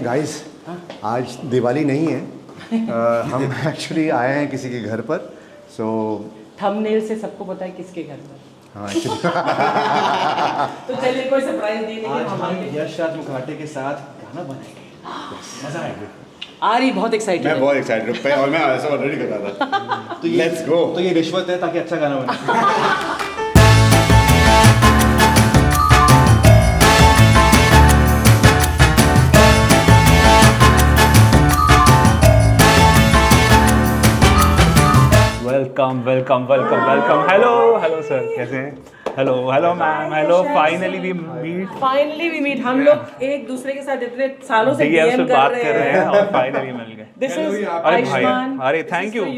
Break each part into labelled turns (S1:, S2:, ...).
S1: Guys आज दिवाली नहीं है हम एक्चुअली आए हैं किसी के घर पर सो
S2: थंबनेल से सबको पता है किसके घर पर।
S1: हाँ actually
S2: तो चलिए कोई सरप्राइज नहीं लेकिन
S3: आज
S2: हमारे
S3: हम यश राज मुखर्जी के साथ गाना बनाएंगे, मजा आएगा।
S2: आरी बहुत एक्साइटेड
S1: मैं
S2: है।
S1: बहुत एक्साइटेड हूँ और मैं ऐसा ऑलरेडी कर रहा था
S3: तो
S1: लेट्स गो।
S3: तो ये रिश्वत है ताकि अच्छा गाना बने।
S4: वेलकम हेलो सर, कैसे हैं? Hello ma'am, hello finally we meet.
S2: हम लोग एक दूसरे के साथ इतने सालों से
S4: देखिए
S2: डीएम
S4: आपसे
S2: कर
S4: बात
S2: रहे
S4: कर रहे हैं और फाइनली मिल गए।
S2: दिस इज
S4: अरे भाई,
S2: आयुष्मान।
S4: अरे thank you so much,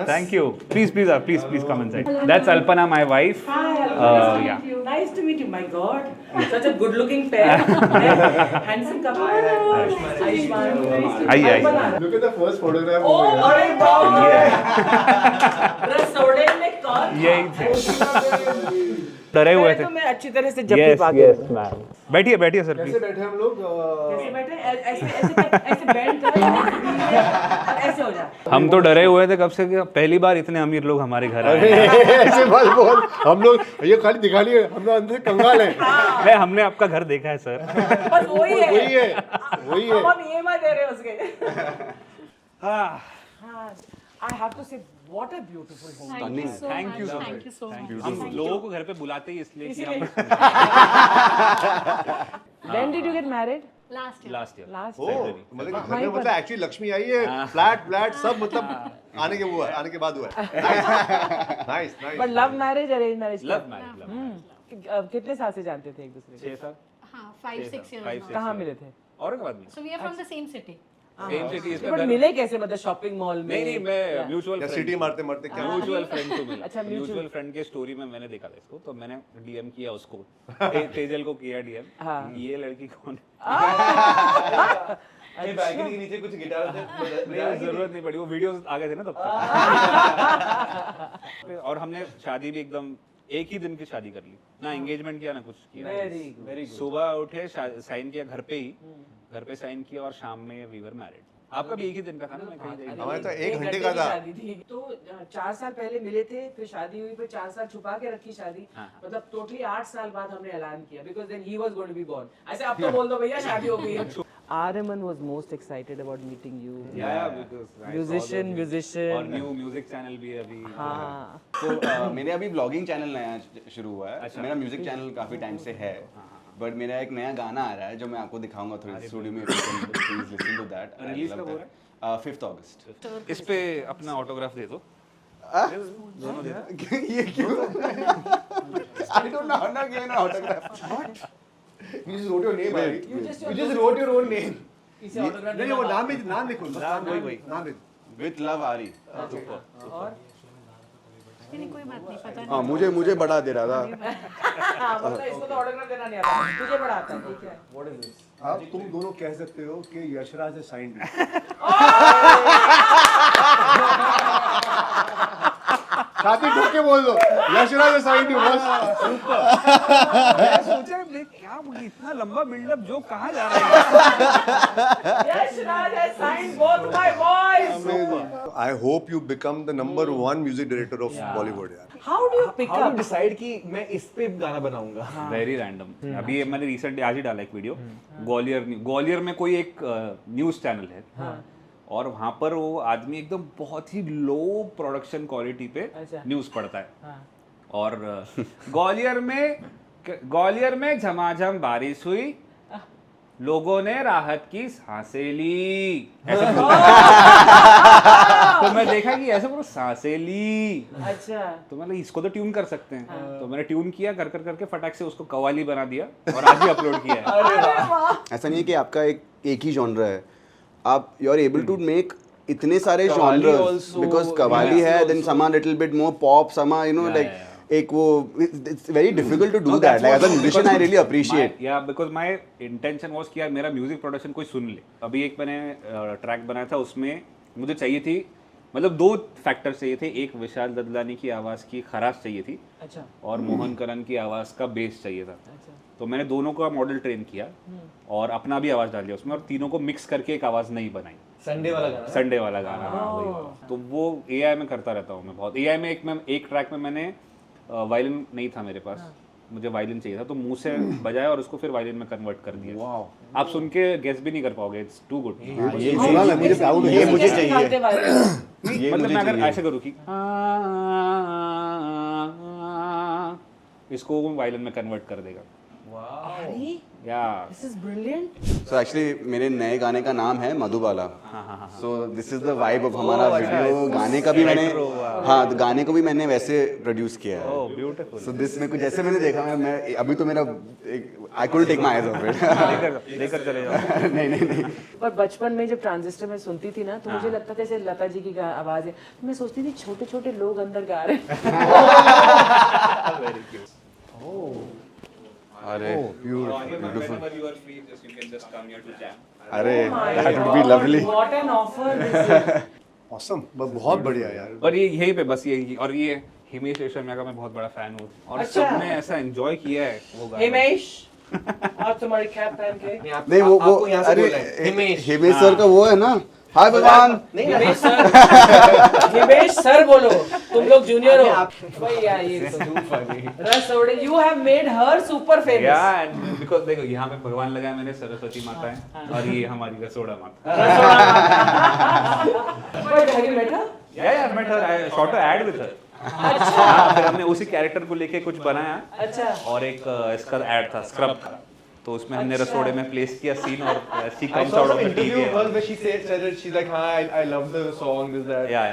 S4: thank you. Please come inside. That's Alpana, my wife. या
S2: Nice to meet you. My God, such a good-looking pair. Handsome couple. Ayushman.
S4: आइए।
S1: Look at the first photograph
S2: Oh, अरे बाप रे। रसोड़े में कौन?
S4: यही थे। डरे हुए थे।
S2: तो मैं अच्छी तरह से जप्पी
S4: यस
S2: पा के
S4: यस मैम। बैठिए सर प्लीज।
S1: कैसे बैठे हम लोग
S2: कैसे बैठे ऐसे बैंड कर ऐसे हो जा।
S4: हम तो डरे हुए थे कब से कि पहली बार इतने अमीर लोग हमारे घर आए हैं।
S1: ऐसे बस बोल हम लोग ये खाली दिखा लिए हम लोग अंदर कंगाल हैं
S4: नहीं, हमने आपका घर देखा है सर।
S2: बस वही है।
S1: वही है
S2: हम EMI दे रहे हैं उसके।
S4: हाँ,
S2: I have to say what a beautiful home.
S4: Thank you so much. हम लोगों को घर पे बुलाते ही इसलिए कि हम
S2: When did you get married?
S4: Last year
S2: Last
S1: oh
S2: year.
S1: मतलब घर में मतलब एक्चुअली लक्ष्मी आई है फ्लैट सब मतलब आने के बाद हुआ है nice
S2: But love marriage, arranged marriage?
S4: Love marriage.
S2: कितने साल से जानते थे एक दूसरे को?
S4: 6 साल
S5: हाँ, 5-6 years now.
S2: कहाँ मिले थे?
S4: औरंगाबाद में
S5: So we are from the same city.
S4: Same city. इसका
S2: But
S4: घर
S2: मिले कैसे, मतलब शॉपिंग मॉल में?
S4: नहीं मैं म्यूचुअल
S1: या सिटी मारते मारते क्या
S4: म्यूचुअल फ्रेंड को मिला।
S2: अच्छा, mutual-
S4: म्यूचुअल फ्रेंड के स्टोरी में मैंने देखा था इसको, तो मैंने डीएम किया उसको। तेजल को किया डीएम।
S2: हाँ।
S4: ये लड़की कौन
S3: ये बैल्कनी के नीचे कुछ गिटार थे,
S4: नहीं, जरूरत नहीं पड़ी, वो वीडियोस आ गए थे ना तब तक। और हमने शादी भी एकदम एक ही दिन की शादी कर ली, ना एंगेजमेंट किया ना कुछ किया।
S2: Very good.
S4: सुबह उठे, साइन किया घर पे ही, घर पे साइन किया और शाम में वी वर मैरिड। आपका भी एक ही दिन का था ना? मैं कहीं गई
S1: हमारे तो
S2: एक
S1: 1 घंटे
S2: की
S1: का था
S2: शादी थी। तो 4 साल पहले मिले थे, फिर शादी हुई, फिर 4 साल छुपा के रखी शादी।
S4: हाँ।
S2: मतलब टोटली 8 साल बाद हमने ऐलान किया, because then he was going to be born. ऐसे अब तो बोल दो भैया शादी हो गई है। Arman was most excited about meeting you.
S4: because
S2: Musician.
S4: और न्यू म्यूजिक चैनल भी है अभी।
S2: हाँ।
S6: तो मेरे अभी ब्लॉगिंग चैनल नया शुरू हुआ है।
S4: अच्छा।
S6: मेरा म्यूजिक चैनल काफ़ी टाइम से है, बट मेरा एक नया गाना आ रहा है जो मैं आपको दिखाऊंगा थोड़ी स्टूडियो में। Please listen to that.
S4: Release कब हो रहा है?
S6: 5th अगस्त।
S4: इस पे अपना ऑटोग्राफ दे दो। दोनों दे दो।
S6: ये क्यों? I don't know how to give an autograph.
S1: You just wrote your name right?
S2: You just
S1: wrote your own name
S2: इसे autograph
S1: नहीं वो नाम लिखो
S6: वही
S1: नाम लिखो
S6: विद लव आरी।
S2: और
S5: नहीं, कोई बात नहीं, पता
S6: हाँ,
S5: नहीं।
S6: मुझे बढ़ा दे रहा था।
S2: हाँ, मतलब इसको तो ऑटोग्राफ देना नहीं आता, तुझे बड़ा आता है। ठीक है।
S1: अब तुम दोनों कह सकते हो कि यशराज है साइंड छाती ठोक के बोल दो यशराज है साइंड बस।
S4: मैं सोचा क्या इतना लंबा बिल्डअप जो कहाँ जा रहा है।
S2: Yes, Raj has signed both my boys.
S1: I hope you become the number 1 music director of Bollywood यार।
S2: How do you pick
S3: How to
S2: up?
S3: decide कि मैं इस पे गाना बनाऊंगा?
S4: Very random. अभी मैंने रिसेंटली आज ही डाला एक वीडियो। ग्वालियर में कोई एक न्यूज चैनल है और वहां पर वो आदमी एकदम बहुत ही लो प्रोडक्शन क्वालिटी पे
S2: अच्छा।
S4: न्यूज पढ़ता है। और ग्वालियर में झमाझम बारिश हुई, लोगों ने राहत की सांसें ली। ऐसे तो मैं देखा कि ऐसे पूरा सांसें ली,
S2: अच्छा।
S4: तो मतलब इसको तो ट्यून कर सकते हैं। तो मैंने ट्यून किया, कर करके फटाक से उसको कव्वाली बना दिया और आज ही अपलोड किया है।
S6: ऐसा नहीं है कि आपका एक ही जॉनर है, आप you are able to make इतने सारे
S3: Qawwali
S6: genres
S3: also,
S6: because qawwali है, then some are little bit more pop, some are like एक वो it's very difficult to do that. Like as a musician I really appreciate.
S4: Yeah because my intention was कि यार मेरा music production कोई सुन ले। अभी एक मैंने ट्रैक बनाया था, उसमें मुझे चाहिए थी मतलब 2 फैक्टर चाहिए थे, एक विशाल ददलानी की आवाज़ की खराश चाहिए थी
S2: अच्छा
S4: और मोहन करण की आवाज़ का बेस चाहिए था।
S2: अच्छा
S4: तो मैंने दोनों का मॉडल ट्रेन किया और अपना भी आवाज़ डाल दिया उसमें और तीनों को मिक्स करके एक आवाज़ नई बनाई।
S3: संडे वाला गाना
S4: संडे वाला गाना, हाँ वही वाला। तो वो एआई में करता रहता हूँ मैं बहुत। एआई में एक ट्रैक में मैंने वायलिन नहीं था मेरे पास, मुझे वायलिन चाहिए था तो मुंह से बजाया और उसको फिर वायलिन में कन्वर्ट कर दिया।
S3: वाओ
S4: आप सुन के गेस भी नहीं कर पाओगे, इट्स टू गुड।
S6: ये
S1: सुना ना, मुझे प्राउड
S6: ये
S1: है।
S6: मुझे
S2: कैसे
S6: चाहिए।
S2: निकालते वायरस?
S6: ये
S4: मतलब
S6: मुझे
S4: मैं अगर
S6: चाहिए।
S4: ऐसे करूँ कि इसको वो वायलिन में कन्वर्ट कर देगा।
S2: अरे
S4: या
S2: this is brilliant.
S6: So actually मेरे नए गाने का नाम है Madhubala. So this is the vibe of हमारा वीडियो। गाने का भी मैंने हाँ, तो गाने को भी मैंने वैसे प्रोड्यूस किया है।
S4: Oh beautiful.
S6: सो दिस में कुछ जैसे मैंने देखा मैं अभी तो मेरा I couldn't take my eyes off it.
S4: लेकर चले जाओ।
S6: नहीं
S2: पर बचपन में जब ट्रांजिस्टर में सुनती थी ना तो मुझे लगता था जैसे लता जी की आवाज है, तो मैं सोचती थी छोटे छोटे लोग अंदर गा रहे हैं।
S6: अरे
S4: ब्यूटीफुल।
S6: अरे that would be lovely.
S2: What an offer this is.
S1: Awesome, बहुत बढ़िया यार।
S4: और ये यहीं पे बस ये और ये हिमेश रेशमिया का मैं बहुत बड़ा फैन हूँ और
S2: अच्छा।
S4: सबने ऐसा एंजॉय किया है वो गाना।
S2: हिमेश आप तुम्हारी कैप पहन के
S6: नहीं वो
S3: आपको यहाँ से
S6: अरे
S3: बोलना है, हिमेश।
S6: सर का वो है ना, हाय भगवान।
S2: हिमेश सर हिमेश सर बोलो, तुम लोग जूनियर हो भाई यार। ये रसोड़े you have made her super famous.
S4: Yeah and because देखो यहाँ पे भगवान लगा है, मैंने सरस्वती माता है और ये हमारी रसोड़ा माता।
S2: But have you met her?
S4: Yeah met her, I shot a ad with her. अच्छा। फिर हमने उसी कैरेक्टर को लेके कुछ बनाया
S2: अच्छा
S4: और एक इसका एड था स्क्रब का, तो उसमें हमने रसोड़े में प्लेस किया सीन और she
S3: I
S4: comes
S3: saw
S4: out
S3: some
S4: of the
S3: interview
S4: TV.
S3: of her where she said that she's like, "Hi, I love the song, this that."
S4: या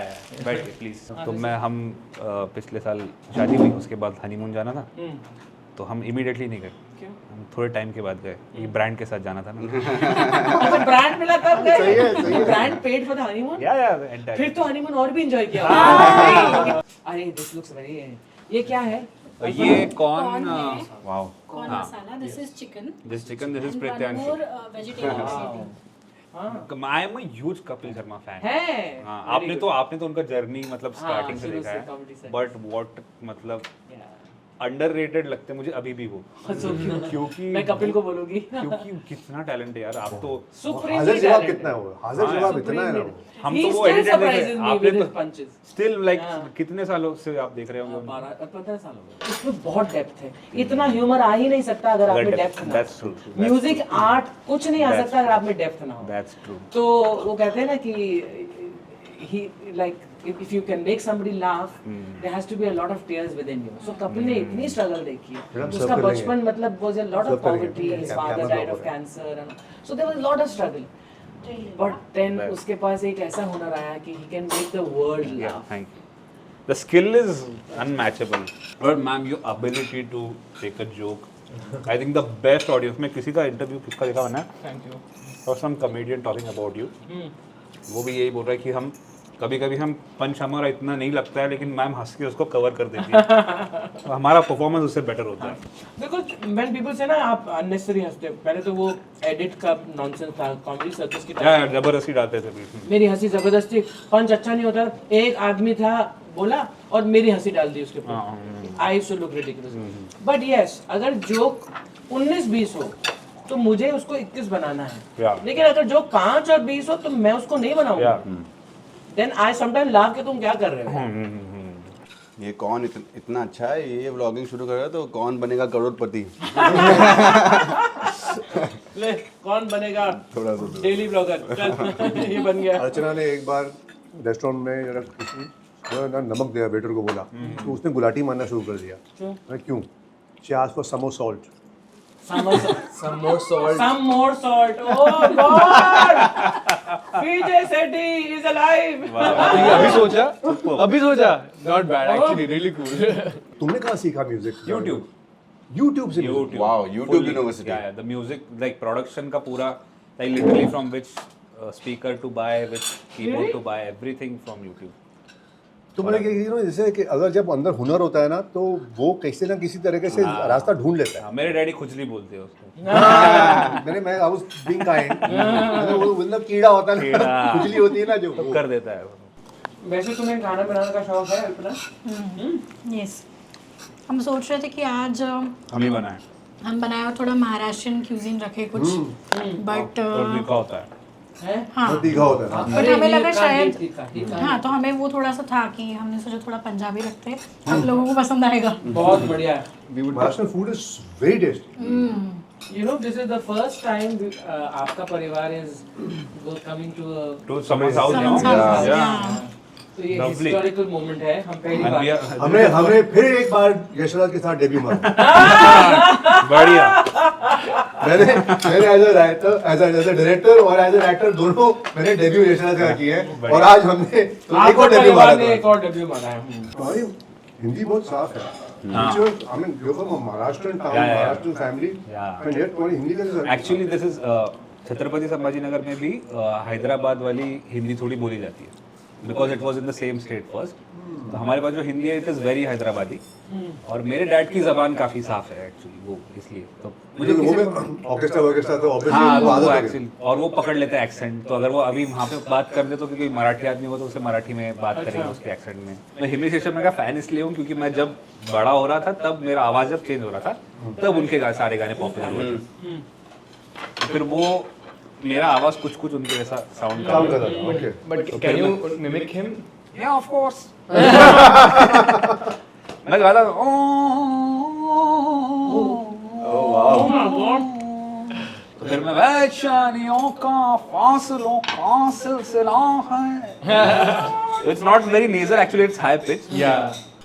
S4: बैठ प्लीज। तो मैं हम पिछले साल शादी हुई, उसके बाद हनीमून जाना था तो हम इमीडिएटली नहीं गए।
S2: क्यों?
S4: हम थोड़े टाइम के बाद गए, ये ब्रांड के साथ जाना था ना।
S2: अच्छा ब्रांड मिला तब गए।
S1: सही है।
S2: Brand paid for the honeymoon.
S4: या
S2: फिर तो हनीमून और भी एंजॉय किया। अरे दिस लुक्स वेरी, ये क्या है?
S4: ये कॉर्न
S5: Corn है।
S4: वाओ
S5: Corn
S4: हाँ
S5: masala. This is chicken.
S4: This chicken, this is
S5: And one
S4: प्रत्यांशु।
S5: more vegetarian seating.
S4: I am a huge Kapil Sharma fan.
S2: है
S4: हाँ, आपने तो उनका जर्नी मतलब
S2: हाँ,
S4: स्टार्टिंग से
S2: शुरू
S4: देखा
S2: से comedy से।
S4: है, बट व्हाट मतलब अंडररेटेड लगते हैं मुझे अभी भी वो, क्योंकि
S2: मैं कपिल को बोलूंगी।
S4: क्योंकि कितना टैलेंट है यार। आप तो
S2: सुप्रीम
S1: हाजिर जवाब कितना है वो? हाजिर जवाब इतना है ना वो।
S4: हम तो वो एडिटेड देख रहे हैं, आपने तो
S2: पंचेस।
S4: स्टिल लाइक
S2: हाँ।
S4: कितने सालों से आप देख रहे होंगे
S2: 12-15 साल हो गए। इसमें बहुत डेप्थ है, इतना ह्यूमर आ ही नहीं सकता अगर आप में डेप्थ ना
S4: दैट्स ट्रू,
S2: हो। म्यूजिक आर्ट कुछ नहीं आ सकता अगर आप में डेप्थ ना हो।
S4: That's true.
S2: तो वो कहते हैं ना कि he like if you can make somebody laugh there has to be a lot of tears within you. So Kapil ने इतनी स्ट्रगल देखी है,
S1: हम
S2: उसका
S1: सब
S2: बचपन मतलब was a lot of
S1: सब करेंगे।
S2: poverty, his father
S1: camera
S2: died of
S1: of है।
S2: cancer and so there was a lot of struggle, but then उसके पास एक ऐसा हुनर आया कि he can make the world
S4: Yeah,
S2: laugh.
S4: thank you. The skill is unmatchable. But ma'am, your ability to take a joke, I think the best audience में किसी का interview किसका देखा मैंने? Thank you. Or some comedian talking about you. वो भी यही बोल रहा है कि हम कभी-कभी हम पंच हमारा इतना नहीं लगता है लेकिन मैम हंस के उसको कवर कर देती है। तो हमारा परफॉर्मेंस उससे बेटर होता है।
S2: Because when people say ना आप unnecessary हंसते हो, पहले तो वो एडिट का नॉनसेंस था, कॉमेडी सर्कस की
S4: यार जबरदस्ती डालते थे बीच में।
S2: मेरी हंसी जबरदस्ती, पंच अच्छा नहीं होता, एक आदमी था बोला और मेरी हंसी डाल दी उसके ऊपर। I used to look ridiculous. But yes, अगर जोक 19-20 हो तो मुझे उसको 21 बनाना है।
S4: Yeah.
S2: लेकिन अगर जोक 5 और 20 हो तो मैं उसको नहीं बनाऊंगा। देन आई समटाइम लाफ के तुम क्या कर रहे हो?
S6: ये कौन इतना अच्छा है, ये व्लॉगिंग शुरू कर रहा है तो कौन बनेगा करोड़पति।
S2: ले कौन बनेगा
S1: थोड़ा सा
S2: डेली ब्लॉगर, चल ये बन गया।
S1: अर्चना ने एक बार रेस्टोरेंट में जरा किसी जो ना नमक दिया वेटर को बोला तो उसने गुलाटी मारना शुरू कर दिया। मैं क्यों? She asked for some more salt.
S3: Some more salt.
S2: Some more salt. Oh God! PJ Sethi is alive.
S3: अभी सोचा not bad actually, really cool.
S1: तुमने कहाँ सीखा म्यूजिक?
S4: YouTube.
S1: YouTube से
S4: YouTube.
S6: Wow, YouTube
S4: Fully.
S6: University.
S4: Yeah, the music like production का पूरा like literally from which speaker to buy, which keyboard to buy, everything from YouTube.
S1: तो मैंने क्या जैसे कि अगर जब अंदर हुनर होता है ना तो वो कैसे ना किसी तरीके से रास्ता ढूंढ लेता है।
S4: हाँ, मेरे डैडी खुजली बोलते हैं उसको।
S1: मैं आई वाज बीइंग काइंड, वो मतलब कीड़ा होता है ना, खुजली होती है ना जो
S4: तो कर देता है वो।
S2: वैसे तुम्हें खाना बनाने का शौक है अल्पना?
S7: यस, हम सोच रहे थे कि आज
S4: हम ही बनाए
S7: हम बनाए और थोड़ा महाराष्ट्रियन क्यूजीन रखे कुछ, बट
S4: और तीखा होता है
S2: हैं?
S7: हाँ,
S1: बहुत तीखा होता है
S7: बट हमें लगा
S2: ये
S7: शायद
S2: तीखा।
S7: हाँ, तो हमें वो थोड़ा सा था कि हमने सोचा थोड़ा पंजाबी रखते हैं, आप लोगों को पसंद आएगा।
S2: बहुत बढ़िया।
S1: Maharashtra food is very tasty.
S2: You know, this is the first time आपका परिवार is coming to
S4: तो someone's house
S7: Someone's
S4: now?
S7: house,
S4: Yeah.
S7: yeah.
S2: तो ये
S4: Lovely.
S2: historical moment है, हम पहली
S4: And we
S2: बार
S4: are-
S1: हमने फिर एक बार यशराज के साथ डेब्यू मारा।
S4: बढ़िया
S1: मैंने as a writer, as a director और एज अ एक्टर दोनों मैंने डेब्यू यशराज का किया है और आज हमने तो एक और डेब्यू मारा
S2: परिवार ने एक
S1: था।
S2: और डेब्यू मारा है।
S1: हमारी हिंदी बहुत साफ है। I mean, you're from a Maharashtrian town,
S4: Yeah, yeah.
S1: Maharashtrian family,
S4: Yeah.
S1: and yet तुम्हारी हिंदी कैसे?
S4: Actually this is Chhatrapati Sambhaji Nagar में भी हैदराबाद वाली हिंदी थोड़ी बोली जाती है because it was in the same state first. तो हमारे पास जो हिंदी है इट इज़ वेरी हैदराबादी और मेरे डैड की ज़बान काफ़ी साफ है एक्चुअली, वो इसलिए तो मुझे
S1: वो
S4: किसी
S1: में ऑर्केस्ट्रा वर्केस्ट्रा तो
S4: हाँ
S1: ऑब्वियसली
S4: वो
S1: आदत है।
S4: एक्चुअली और वो पकड़ लेते हैं एक्सेंट, तो अगर वो अभी वहाँ पे बात कर दे तो क्योंकि मराठी आदमी हो तो उसे मराठी में बात करेंगे उसके एक्सेंट में। मैं हिमेश रेशमिया का फैन इसलिए हूँ क्योंकि मैं जब बड़ा हो रहा था तब मेरा आवाज़ जब चेंज हो रहा था तब उनके सारे गाने पॉपुलर हुए थे। फिर वो मेरा आवाज़ कुछ कुछ उनके जैसा साउंड
S1: काम कर रहा था, okay.
S3: But can you mimic him?
S4: या ऑफ कोर्स मैं गाता था तो फिर मैं वैशानियों का फासलों का सिलसिला है। It's not very nasal actually, it's high pitch.
S3: Yeah.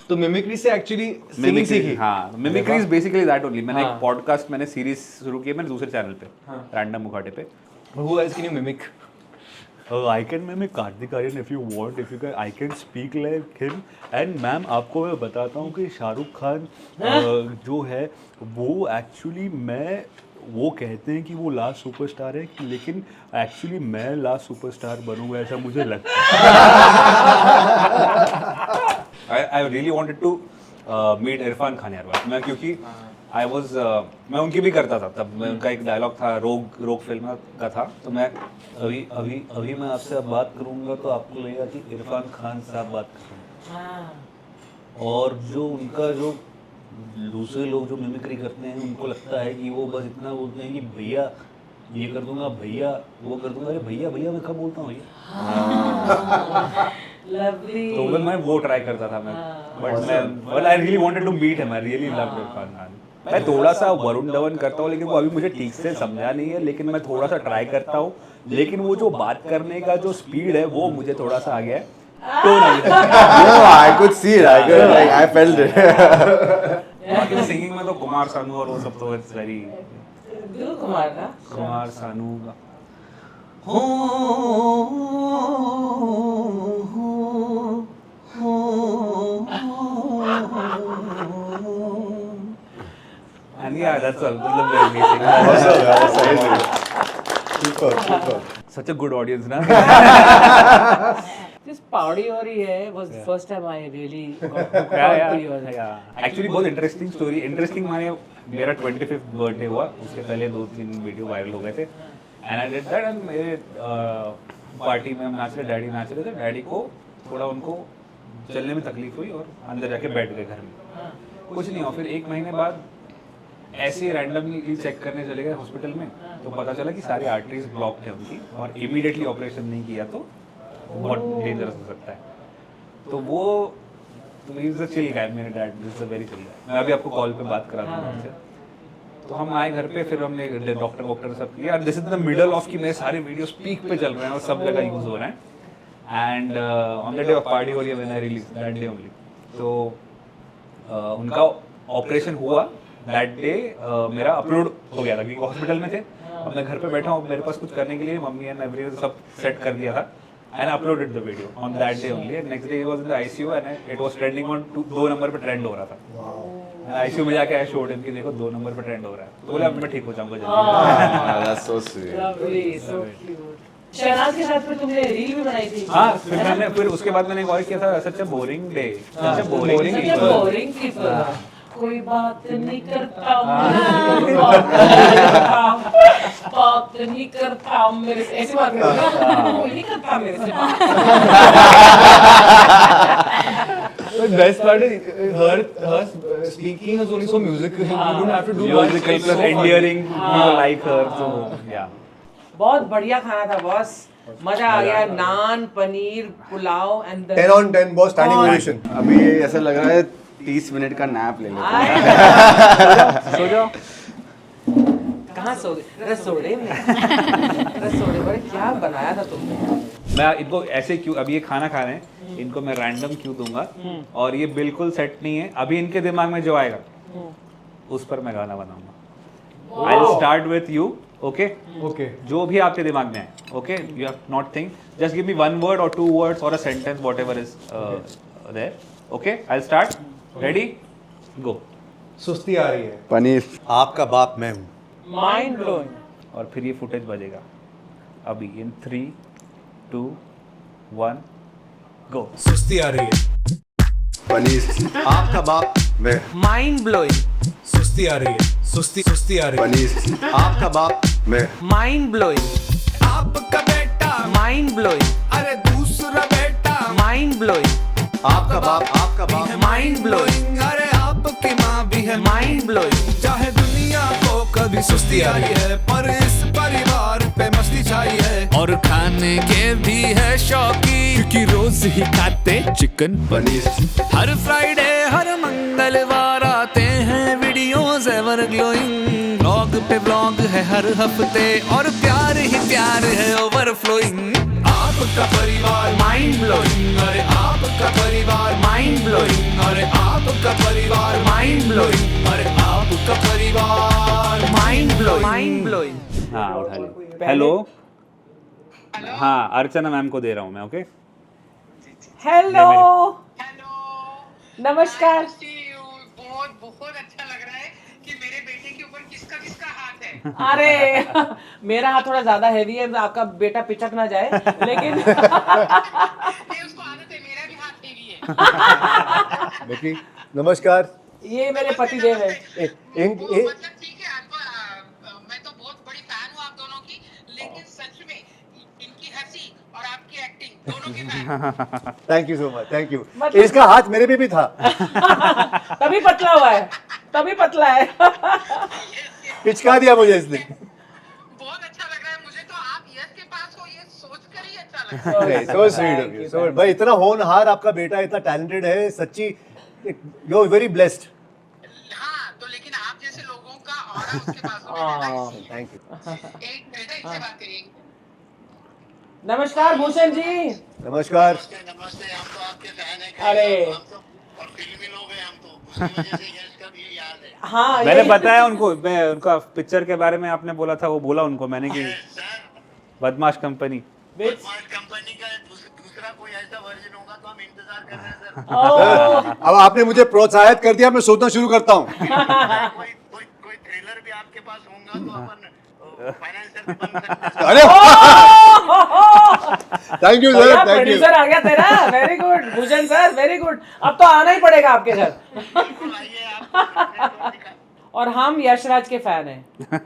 S3: तो मिमिक्री से एक्चुअली सिंगिंग सीखी।
S4: हाँ, mimicry is basically that only. मैंने एक पॉडकास्ट मैंने सीरीज शुरू की है मैंने दूसरे चैनल पे, रैंडम मुखाटे पे।
S3: Who else can you mimic?
S4: I can mimic Kartik Aaryan if you want, if you can, I can speak like him. And ma'am आपको मैं बताता हूँ कि शाहरुख खान जो है वो एक्चुअली वो कहते हैं कि वो लास्ट सुपरस्टार है लेकिन एक्चुअली मैं लास्ट सुपरस्टार बनूंगा ऐसा मुझे लगता है। I really wanted to meet Irfan Khan यार मैं, क्योंकि मैं उनकी भी करता था तब। मैं उनका एक डायलॉग था रोग फिल्म का था, तो मैं अभी मैं आपसे अब बात करूंगा तो आपको लगेगा कि इरफान खान साहब बात कर रहे हैं। और जो उनका जो दूसरे लोग जो मिमिक्री करते हैं उनको लगता है कि वो बस इतना बोलते हैं कि भैया ये कर दूंगा, भैया वो कर दूंगा। अरे भैया भैया मैं कब बोलता हूँ भैया? तो मैं वो ट्राई करता था मैं, but I really wanted to meet him. I really loved Irrfan Khan. मैं थोड़ा सा वरुण धवन करता हूँ लेकिन वो अभी मुझे ठीक से समझा नहीं है, लेकिन मैं थोड़ा सा ट्राई करता हूँ। लेकिन वो जो बात करने का जो स्पीड है वो मुझे थोड़ा सा आ गया है। तो
S6: No, I could see it. I felt it.
S4: बाकी सिंगिंग में तो कुमार सानू और वो सब तो इट्स वेरी
S2: दिल कुमार का
S4: कुमार सानू का and yeah that's all.
S1: Super.
S4: Such a good audience ना।
S2: This Paudi Ori hai was the first time I really got
S4: actually बहुत इंटरेस्टिंग स्टोरी। इंटरेस्टिंग माने मेरा 25th बर्थडे हुआ, उसके पहले 2-3 वीडियो वायरल हो गए थे and I did that. And मेरे पार्टी में हम नाच रहे, डैडी नाच रहे थे। डैडी को थोड़ा उनको चलने में तकलीफ हुई और अंदर जाके बैठ गए घर में, कुछ नहीं हुआ। फिर 1 महीने बाद ऐसे ही रैंडमली चेक करने चले गए हॉस्पिटल में, तो पता चला कि सारी आर्टरीज ब्लॉक है उनकी और इमीडिएटली ऑपरेशन नहीं किया तो बहुत डेंजरस हो सकता है। तो वो इज अ चिल गाय, मेरे dad is a very chill guy. मैं अभी आपको कॉल पे बात करा दूंगा उनसे। तो हम आए घर पे, फिर हमने डॉक्टर सब किया। This is the middle of कि मेरे सारे वीडियोस पीक पे चल रहे हैं और सब जगह यूज हो रहे हैं। And on the day of party और when I release that day only, तो उनका ऑपरेशन हुआ दैट डे। मेरा अपलोड हो गया था क्योंकि हॉस्पिटल में थे। अब मैं घर पे बैठा हूँ, मेरे पास कुछ करने के लिए मम्मी एंड एवरीवन सब सेट कर दिया था and uploaded the video on that day only. Next day he was in the ICU and it was trending on 2 number पे ट्रेंड हो रहा था। आईसीयू में जाके शोड इनकी देखो 2 नंबर पे ट्रेंड हो रहा है, तो बोले अब मैं ठीक हो जाऊंगा जल्दी।
S6: That's so sweet.
S2: lovely, so cute. Shehnaaz के साथ फिर तुमने रील भी बनाई थी।
S4: हाँ, फिर उसके बाद मैंने एक और किया था, such a boring day, such a boring
S2: Such a boring people. कोई बात नहीं करता बात नहीं करता मेरे से, ऐसी बात करो वो नहीं करता मेरे से बात।
S3: The best part is her speaking is only so musical. You don't have to do much.
S4: Musical
S3: It's
S4: plus
S3: so
S4: endearing, people like her, so yeah.
S2: बहुत बढ़िया खाना था बॉस, मजा आ गया। Naan, paneer, pulao and
S1: 10 on 10 boss, standing ovation.
S6: अभी ऐसा लग रहा है 30 मिनट का नैप ले लेते हैं।
S4: सो जाओ।
S2: कहाँ सो गए? रसोड़े में। रसोड़े में क्या बनाया था तुमने?
S4: मैं इनको ऐसे क्यों, अभी ये खाना खा रहे हैं, इनको मैं रैंडम क्यों दूंगा, और ये बिल्कुल सेट नहीं है। अभी इनके दिमाग में जो आएगा उस पर मैं गाना बनाऊंगा। I will start with you, okay?
S3: Okay.
S4: जो भी आपके दिमाग में आए, okay? You have not think, just give me 1 word or 2 words or a sentence, whatever is there, okay? I'll start. Ready? Go.
S3: सुस्ती आ रही है।
S6: पनीर।
S1: आपका बाप मैं हूँ।
S2: Mind blowing.
S4: और फिर ये फुटेज बजेगा अभी इन 3, 2, 1, गो।
S8: सुस्ती आ रही है,
S6: पनीर।
S1: आपका बाप मैं।
S2: Mind blowing.
S8: सुस्ती आ रही है, सुस्ती आ रही है।
S6: पनीर।
S1: आपका बाप मैं।
S2: Mind blowing.
S8: आपका बेटा,
S2: माइंड ब्लोइंग।
S8: अरे दूसरा बेटा,
S2: माइंड ब्लोइंग।
S1: आपका बाप
S2: माइंड ब्लोइंग।
S8: अरे आपकी माँ भी है।
S2: Mind blowing.
S8: चाहे दुनिया को कभी सुस्ती आई है, पर इस परिवार पे मस्ती छाई है। और खाने के भी है शौकीन, क्योंकि रोज ही खाते चिकन
S6: पनीर।
S8: हर फ्राइडे हर मंगलवार आते हैं वीडियोस एवर ग्लोइंग। ब्लॉग पे ब्लॉग है हर हफ्ते, और प्यार ही प्यार है ओवरफ्लोइंग। आपका परिवार
S2: माइंड ब्लोइंग।
S8: अरे आपका परिवार
S2: माइंड ब्लोइंग।
S8: अरे आपका परिवार
S2: माइंड ब्लोइंग।
S8: अरे आपका परिवार
S2: माइंड ब्लोइंग। Mind blowing.
S4: हाँ उठा ली। हेलो, हाँ अर्चना मैम को दे रहा हूँ मैं, ओके?
S2: हेलो। नमस्कार।
S9: बहुत बहुत अच्छा लग रहा है कि मेरे बेटे के ऊपर किसका किसका हाथ है।
S2: अरे मेरा हाथ थोड़ा ज्यादा हैवी है, आपका बेटा पिचक ना जाए, लेकिन
S9: नहीं, उसको आदत है, मेरा भी हाथ हैवी है।
S1: बेटी नमस्कार।
S2: ये मेरे पति देव है।
S9: मतलब ठीक है, मैं तो बहुत बड़ी फैन हूँ आप दोनों की, लेकिन सच में इनकी हंसी और आपकी एक्टिंग दोनों की fan.
S1: Thank you so much, thank you.
S2: मतलब-
S1: इसका हाथ मेरे पे भी था।
S2: तभी पतला हुआ है, तभी पतला है।
S1: पिचका दिया मुझे इसने।
S9: बहुत अच्छा लग रहा है मुझे तो, आप यश के पास हो ये सोचकर ही अच्छा लग रहा है।
S1: सो स्वीट ऑफ यू, सो भाई इतना होनहार आपका बेटा, इतना टैलेंटेड है, सच्ची यू आर वेरी ब्लेस्ड।
S9: हाँ, तो लेकिन आप जैसे लोगों का ऑरा उसके पास होना है।
S1: Thank you.
S9: एक बेटा इनसे बात करिए।
S2: नमस्कार भूषण जी।
S1: नमस्कार।
S9: नमस्ते, हम तो आपके फैन हैं।
S2: अरे।
S9: हम तो और फिल्मी लोग हैं हम तो, उसी वजह से यश का भी याद है।
S2: हाँ
S4: मैंने
S2: यही-
S4: बताया उनको, मैं उनका पिक्चर के बारे में आपने बोला था, वो बोला उनको मैंने कि
S9: सर,
S4: बदमाश कंपनी।
S9: स्मार्ट कंपनी का दूसरा कोई ऐसा वर्जन होगा तो हम इंतजार कर रहे हैं सर।
S1: अब आपने मुझे प्रोत्साहित कर दिया, मैं सोचना शुरू करता हूँ।
S9: कोई ट्रेलर भी आपके पास होगा तो अपन फाइनेंसर भी बन सकते हैं।
S1: अरे थैंक यू सर,
S2: बढ़िया,
S1: थैंक यू।
S2: प्रोड्यूसर आ गया तेरा। Very good Bhushan sir, very good. अब तो आना ही पड़ेगा आपके घर।
S9: बिल्कुल आइए आप।
S2: और हम यशराज के फैन हैं।
S9: अरे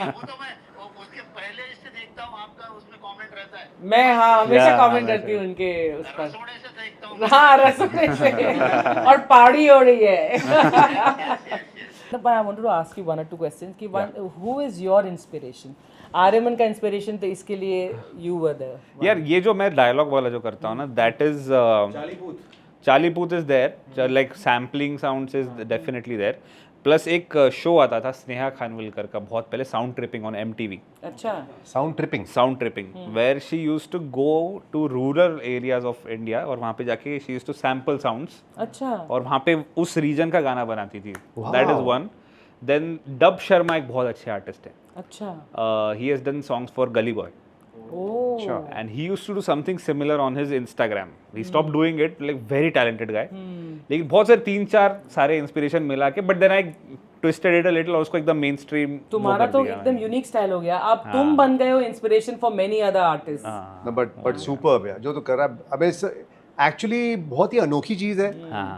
S9: वो तो मैं उसके पहले इससे देखता हूँ, आपका उसमें कमेंट रहता है।
S2: मैं हाँ हमेशा
S4: Yeah,
S2: कमेंट
S4: हमेशा।
S2: करती हूँ उनके उस पर।
S9: रसोड़े से देखता हूँ।
S2: हाँ रसोड़े से। और पहाड़ी हो रही है। But I wanted to ask you 1 or 2 questions. कि who is your inspiration? Aryaman का इंस्पिरेशन तो इसके लिए you were there.
S4: यार ये जो मैं डायलॉग वाला जो करता हूँ ना, दैट इज चालीपूत is there, like sampling sounds is definitely there. Plus एक शो आता था स्नेहा खानविलकर का बहुत पहले, साउंड ट्रिपिंग ऑन MTV।
S2: अच्छा।
S1: Sound tripping.
S4: Sound tripping where she used to go to rural areas of India, और वहाँ पे जाके she used to sample sounds,
S2: अच्छा।
S4: और वहाँ पे उस रीजन का गाना बनाती थी। That is one. Then Dub Sharma एक बहुत अच्छे आर्टिस्ट है।
S2: अच्छा।
S4: He has done songs for Gully Boy,
S2: oh.
S4: and he used to do something similar on his Instagram. He stopped doing it, like very talented guy. लेकिन बहुत सारे 3-4 सारे इंस्पिरेशन मिला के, but then I twisted it a little और उसको एकदम main stream
S2: तुम्हारा तो एकदम यूनिक स्टाइल हो गया। अब तुम बन गए हो inspiration for many other artist.
S1: But superb है जो तो कर रहा है। अब इस एक्चुअली बहुत ही अनोखी चीज है,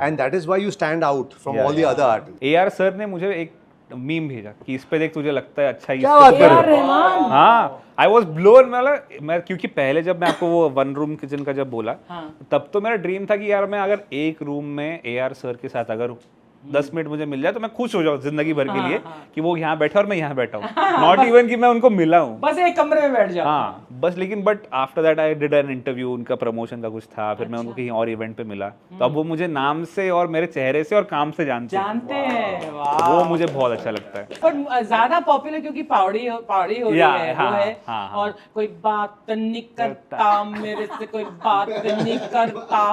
S1: and that is why you stand out from all the other artist.
S4: AR sir ने मुझे एक मीम भेजा कि इस पे देख तुझे लगता है अच्छा ही
S1: क्या बात कर रहे हो?
S2: रहमान
S4: हाँ आई वॉज ब्लोन। मैं क्योंकि पहले जब मैं आपको वो वन रूम किचन का जब बोला तब तो मेरा ड्रीम था कि यार मैं अगर एक रूम में AR सर के साथ अगर 10 मिनट मुझे मिल जाए तो मैं खुश हो जाऊँ जिंदगी भर के लिए कि वो यहाँ बैठे और मैं यहाँ बैठा हूँ, नॉट इवन कि मैं उनको मिला हूँ,
S2: बस एक कमरे में बैठ जाओ।
S4: हाँ बस। लेकिन but after that I did an interview, उनका प्रमोशन का कुछ था, फिर मैं उनको कहीं और इवेंट पे मिला तो अब वो मुझे नाम से और मेरे चेहरे से और काम से जानते
S2: हैं।
S4: वो मुझे बहुत अच्छा लगता है।
S2: पर ज्यादा पॉपुलर क्योंकि पहाड़ी हो रही है वो है। और कोई बात नहीं करता मेरे से, कोई बात नहीं करता,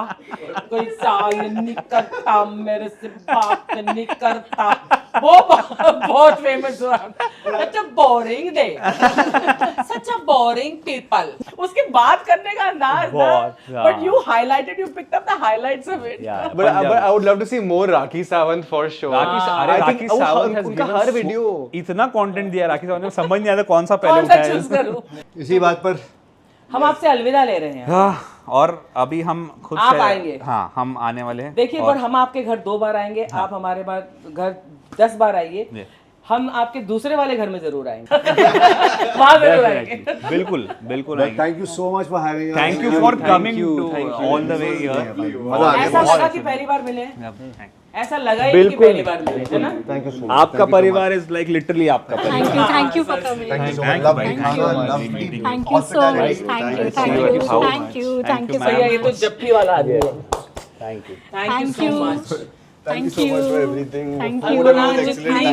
S2: कोई साल नहीं करता मेरे से, बात नहीं करता। वो बहुत फेमस हुआ। Such a boring day, such a boring people. उसके बात करने का अंदाज था, but you highlighted, you picked up the highlights of it.
S3: But I would love to see more Rakhi Sawant for sure.
S4: Rakhi Sawant has
S3: उनका
S4: given
S3: हर video
S4: इतना content दिया राखी सावंत ने, समझ नहीं आता कौन सा पहले
S2: कौन सा
S4: उठाया
S2: चूज करूं?
S1: इसी बात पर
S2: हम आपसे अलविदा ले रहे हैं।
S4: और अभी हम खुद
S2: आप
S4: से
S2: आएंगे।
S4: हाँ हम आने वाले हैं।
S2: देखिए पर हम आपके घर 2 बार आएंगे, आप हमारे घर 10 बार आइए। हम आपके दूसरे वाले घर में जरूर आएंगे। वहाँ जरूर आएंगे।
S4: बिल्कुल बिल्कुल आएंगे।
S1: Thank you so much for having us.
S4: Thank you for coming all the way here हियर।
S1: मजा आ
S2: ऐसा
S1: गया।
S2: लगा कि पहली बार मिले हैं। ऐसा लगा ही नहीं कि पहली बार मिले, है ना?
S1: Thank you so much.
S4: आपका परिवार इज लाइक लिटरली आपका परिवार।
S7: Thank you for coming.
S1: Thank you so much. Lovely खाना, lovely
S7: thank you so much, thank you
S2: भैया ये तो जप्पी वाला आदमी है।
S4: Thank you.
S2: Thank you so much.
S1: Thank you so much for everything.
S7: Thank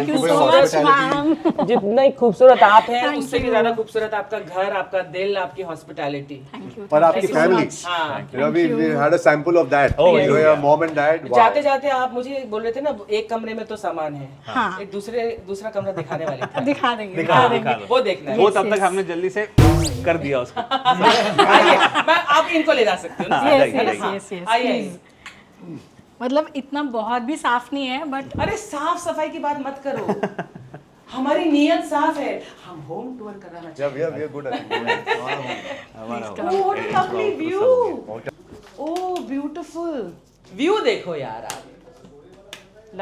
S7: you so much ma'am.
S2: जितना ही खूबसूरत आप हैं उससे भी ज्यादा खूबसूरत आपका घर, आपका दिल, आपकी हॉस्पिटैलिटी।
S1: और आपकी फैमिली।
S2: हाँ।
S1: You know, we had a sample of that. Your mom and dad. Wow.
S2: जाते जाते आप मुझे बोल रहे थे ना, एक कमरे में तो सामान है,
S7: हाँ।
S2: एक दूसरा कमरा दिखाने वाले थे।
S7: दिखा देंगे।
S2: वो देखना है।
S4: वो तब तक हमने जल्दी से कर दिया उसको।
S2: आइए, आप इनको ले जा सकते हो ना।
S7: Yes,
S2: आइए।
S7: मतलब इतना बहुत भी साफ नहीं है बट
S2: अरे साफ सफाई की बात मत करो, हमारी नीयत साफ है। हम होम टूर कराना चाहते
S1: Yeah, we are good at it.
S2: हैं। What a lovely view! Oh, beautiful! View देखो यार आप,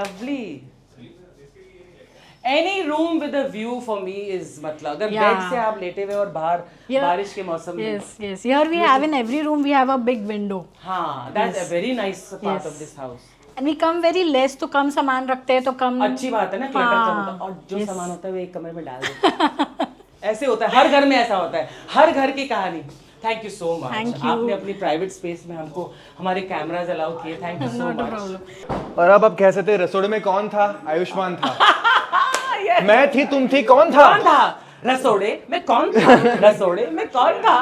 S2: lovely. Any room with a view for me is मतलब अगर
S7: Yeah.
S2: बेड से आप लेटे हुए और बाहर बारिश के मौसम में,
S7: yes here we have in every room we have a big window
S2: हाँ, that's a very nice part of this house.
S7: and we come very less तो कम सामान रखते हैं तो कम
S2: अच्छी बात है ना, क्लटर
S7: हाँ,
S2: कम होता है, और जो सामान होता है वो एक कमरे में डाल देते हैं। ऐसे होता है, हर घर में ऐसा होता है, हर घर की कहानी। Thank you so much.
S7: Thank you.
S2: आपने अपनी प्राइवेट स्पेस में हमको हमारे कैमरास अलाउ किए। Thank you so much.
S3: और अब आप कह सकते हैं रसोड़े में कौन था? आयुष्मान था। मैं थी, तुम थी, कौन था?
S2: कौन था? रसोड़े में कौन था? रसोड़े में कौन था?